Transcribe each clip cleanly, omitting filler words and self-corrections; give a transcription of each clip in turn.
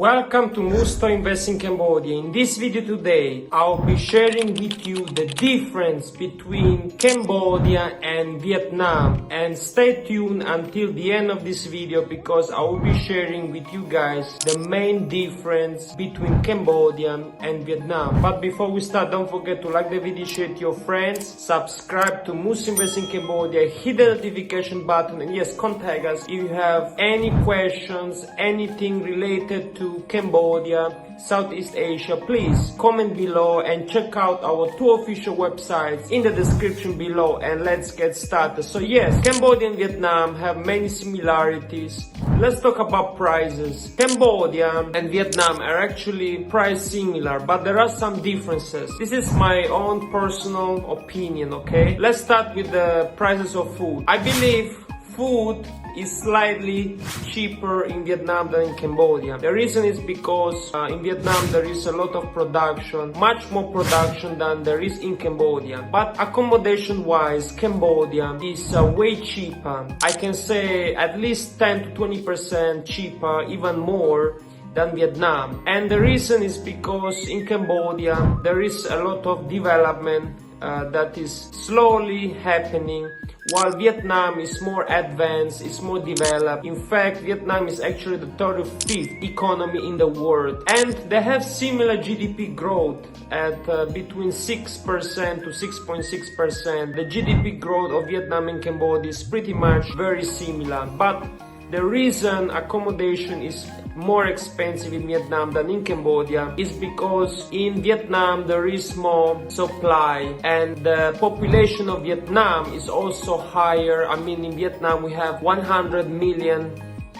Welcome to Musto Invest in Cambodia. In this video today, I'll be sharing with you the difference between Cambodia and Vietnam. And stay tuned until the end of this video because I will be sharing with you guys the main difference between Cambodia and Vietnam. But before we start, don't forget to like the video, share it to your friends, subscribe to Musto Invest in Cambodia, hit the notification button, and yes, contact us if you have any questions, anything related to Cambodia, Southeast Asia. Please comment below and check out our two official websites in the description below, and let's get started. So yes, Cambodia and Vietnam have many similarities. Let's talk about prices. Cambodia and Vietnam are actually price similar, but there are some differences. This is my own personal opinion, okay? Let's start with the prices of food. I believe food is slightly cheaper in Vietnam than in Cambodia. The reason is because in Vietnam there is a lot of production, much more production than there is in Cambodia. But accommodation wise, Cambodia is way cheaper. I can say at least 10 to 20% cheaper, even more than Vietnam. And the reason is because in Cambodia there is a lot of development that is slowly happening, while Vietnam is more advanced, is more developed. In fact, Vietnam is actually the 35th economy in the world, and they have similar GDP growth at between 6% to 6.6%. The GDP growth of Vietnam and Cambodia is pretty much very similar, but the reason accommodation is more expensive in Vietnam than in Cambodia is because in Vietnam there is more supply, and the population of Vietnam is also higher. I mean, in Vietnam we have 100 million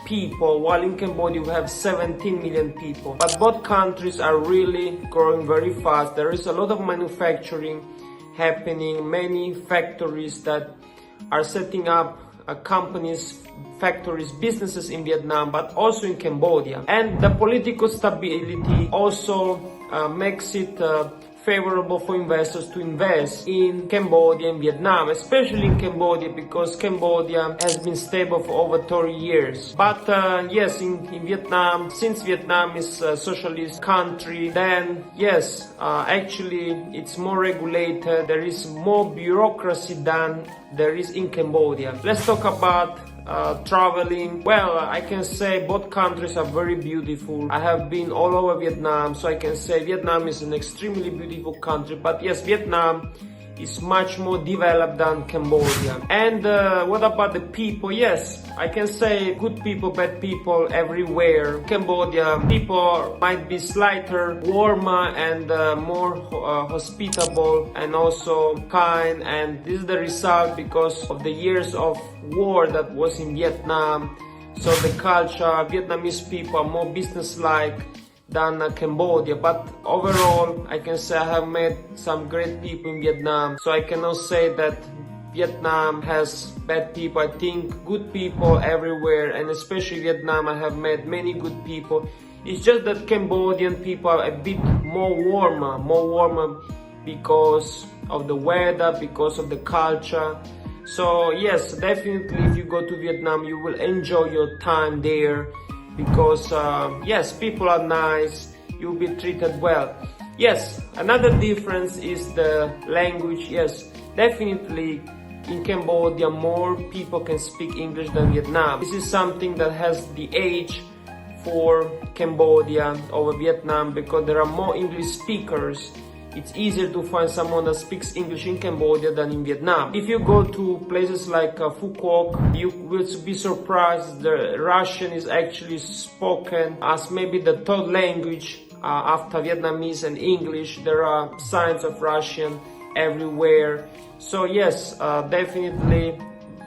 people, while in Cambodia we have 17 million people. But both countries are really growing very fast. There is a lot of manufacturing happening, many factories that are setting up companies, factories, businesses in Vietnam, but also in Cambodia. And the political stability also makes it favorable for investors to invest in Cambodia and Vietnam, especially in Cambodia because Cambodia has been stable for over 30 years. But yes, in Vietnam, since Vietnam is a socialist country, then yes, actually it's more regulated. There is more bureaucracy than there is in Cambodia. Let's talk about traveling. Well, I can say both countries are very beautiful. I have been all over Vietnam, so I can say Vietnam is an extremely beautiful country. But yes, Vietnam is much more developed than Cambodia. And what about the people? Yes, I can say good people, bad people everywhere. Cambodia, people might be slightly warmer and more hospitable and also kind, and this is the result because of the years of war that was in Vietnam. So the culture, Vietnamese people are more business-like than Cambodia. But overall, I can say I have met some great people in Vietnam. So I cannot say that Vietnam has bad people. I think good people everywhere, and especially Vietnam, I have met many good people. It's just that Cambodian people are a bit more warmer because of the weather, because of the culture. So yes, definitely if you go to Vietnam, you will enjoy your time there because yes, people are nice, you'll be treated well. Yes, another difference is the language. Yes, definitely in Cambodia more people can speak English than Vietnam. This is something that has the edge for Cambodia over Vietnam because there are more English speakers. It's easier to find someone that speaks English in Cambodia than in Vietnam. If you go to places like Phu Quoc, you will be surprised the Russian is actually spoken as maybe the third language after Vietnamese and English. There are signs of Russian everywhere. So yes, definitely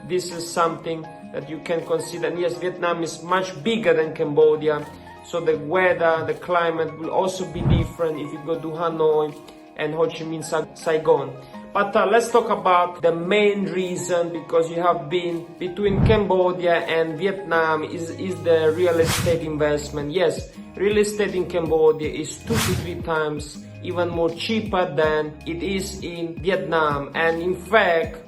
this is something that you can consider. And yes, Vietnam is much bigger than Cambodia, so the weather, the climate will also be different if you go to Hanoi and Ho Chi Minh, Saigon. But let's talk about the main reason, because you have been between Cambodia and Vietnam is the real estate investment. Yes, real estate in Cambodia is 2 to 3 times even more cheaper than it is in Vietnam. And in fact,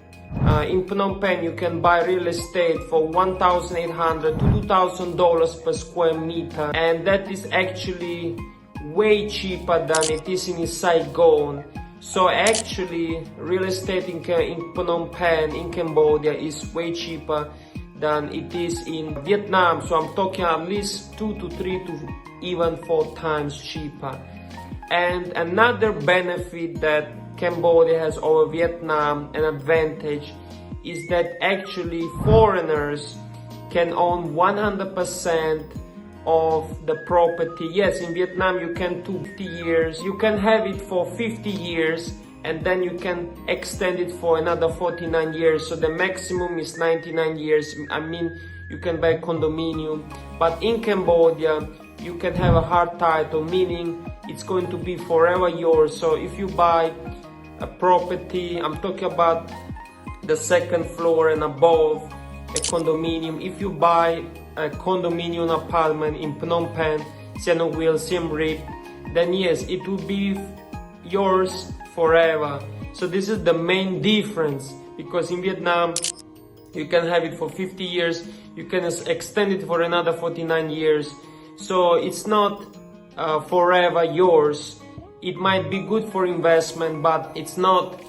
In Phnom Penh, you can buy real estate for $1,800 to $2,000 per square meter, and that is actually way cheaper than it is in Saigon. So actually, real estate in Phnom Penh, in Cambodia, is way cheaper than it is in Vietnam. So I'm talking at least 2 to 3 to even 4 times cheaper. And another benefit that Cambodia has over Vietnam, an advantage, is that actually foreigners can own 100% of the property. Yes, in Vietnam you can do 50 years, you can have it for 50 years, and then you can extend it for another 49 years. So the maximum is 99 years. I mean, you can buy a condominium. But in Cambodia, you can have a hard title, meaning it's going to be forever yours. So if you buy a property, I'm talking about the second floor and above, a condominium. If you buy a condominium apartment in Phnom Penh, Siem Reap, Siem Reap, then yes, it will be yours forever. So this is the main difference, because in Vietnam you can have it for 50 years, you can extend it for another 49 years. So it's not forever yours. It might be good for investment, but it's not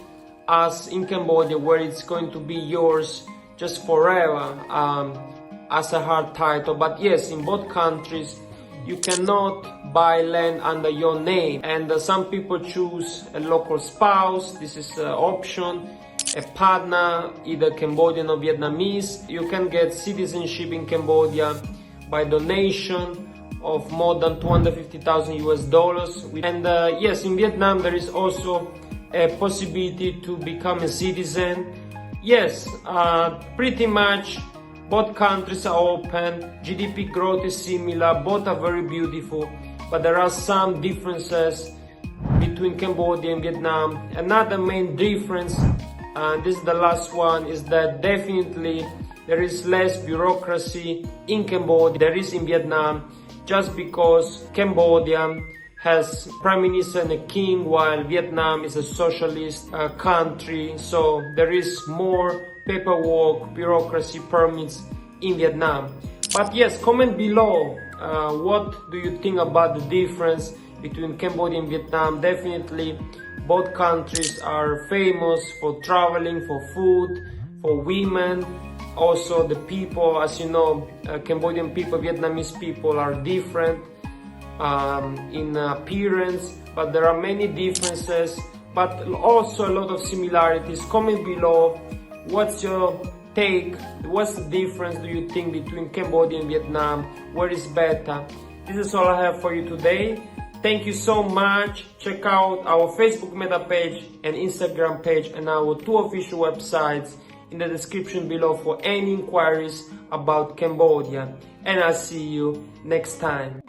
as in Cambodia, where it's going to be yours just forever as a hard title. But yes, in both countries you cannot buy land under your name, and some people choose a local spouse. This is an option. A partner, either Cambodian or Vietnamese. You can get citizenship in Cambodia by donation of more than 250,000 US dollars. And yes, in Vietnam there is also a possibility to become a citizen. Yes, pretty much both countries are open, GDP growth is similar, both are very beautiful, but there are some differences between Cambodia and Vietnam. Another main difference, and this is the last one, is that definitely there is less bureaucracy in Cambodia there is in Vietnam, just because Cambodia has prime minister and a king, while Vietnam is a socialist country. So there is more paperwork, bureaucracy, permits in Vietnam. But yes, comment below what do you think about the difference between Cambodia and Vietnam. Definitely both countries are famous for traveling, for food, for women. Also the people, as you know, Cambodian people, Vietnamese people are different in appearance, but there are many differences, but also a lot of similarities. Comment below, what's your take? What's the difference do you think between Cambodia and Vietnam? Where is better? This is all I have for you today. Thank you so much. Check out our Facebook meta page and Instagram page and our 2 official websites in the description below for any inquiries about Cambodia. And I'll see you next time.